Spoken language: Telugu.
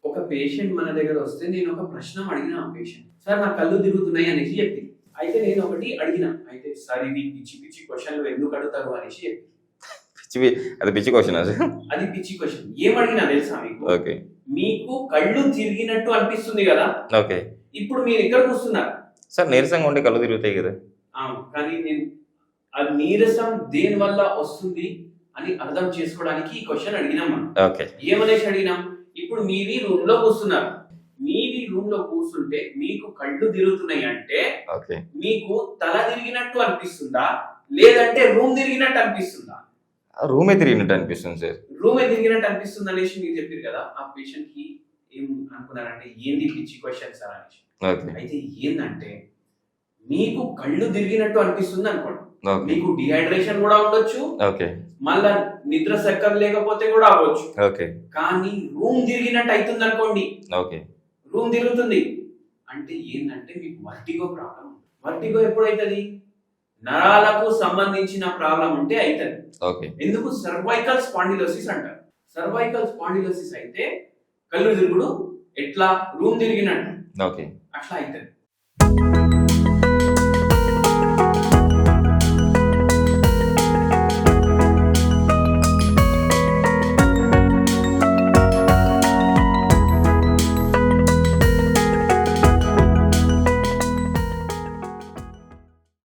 ఒక పేషెంట్ మన దగ్గర వస్తే నేను ఒక ప్రశ్న అడిగిన ఆ పేషెంట్, సార్ నా కళ్ళు తిరుగుతున్నాయి అనేసి చెప్పింది. అయితే నేను ఒకటి అడిగిన, అయితే సార్ ఇది పిచ్చి పిచ్చి క్వశ్చన్లు ఎందుకు అడుగుతారు అనేసి చెప్పింది. అది పిచ్చి క్వశ్చన్. అది పిచ్చి క్వశ్చన్. ఏమడిగినా తెలుసా మీకు? ఓకే. మీకు కళ్ళు తిరిగినట్టు అనిపిస్తుంది కదా, ఓకే. ఇప్పుడు మీరు ఎక్కడికి వస్తున్నారు సార్ నీరసంగా ఉంటే కళ్ళు తిరుగుతాయి కదా. కానీ నేను ఆ నీరసం దేని వల్ల వస్తుంది అని అర్థం చేసుకోవడానికి ఈ క్వశ్చన్ అడిగినాం మనం. ఓకే. ఏమనేసి అడిగినాం, ఇప్పుడు మీవి రూమ్ లో కూర్చున్నారు, మీవి రూమ్ లో కూర్చుంటే మీకు కళ్ళు తిరుగుతున్నాయి అంటే ఓకే, మీకు తల తిరిగినట్టు అనిపిస్తుందా లేదంటే రూమ్ తిరిగినట్టు అనిపిస్తుందా? రూమే తిరిగినట్టు అనిపిస్తుంది సార్. రూమే తిరిగినట్టు అనిపిస్తుంది అనేసి మీరు చెప్పారు కదా. ఆ పేషెంట్ కి ఏం అనుకున్నారంటే ఏంది పిచ్చి క్వశ్చన్ సార్ అనేసి. ఓకే. అయితే ఏందంటే మీకు కళ్ళు తిరిగినట్టు అనిపిస్తుంది అనుకోండి, ఓకే. మీకు డిహైడ్రేషన్ కూడా ఉండొచ్చు, ఓకే. మళ్ళా నిద్ర చక్కగా లేకపోతే కూడా అవ్వచ్చు. ఓకే. కానీ రూమ్ తిరిగినట్టు అవుతుంది అనుకోండి, ఓకే. రూమ్ తిరుగుతుంది అంటే ఏంటంటే మీకు వర్టిగో ప్రాబ్లం. వర్టిగో ఎప్పుడైతుంది? నరాలకు సంబంధించిన ప్రాబ్లం ఉంటే అవుతుంది. ఓకే. ఎందుకు? సర్వైకల్ స్పాండిలోసిస్ అంటారు. సర్వైకల్ స్పాండిలోసిస్ అయితే కళ్ళు తిరుగుడు ఎట్లా రూమ్ తిరిగినట్టు ఓకే అట్లా అవుతుంది.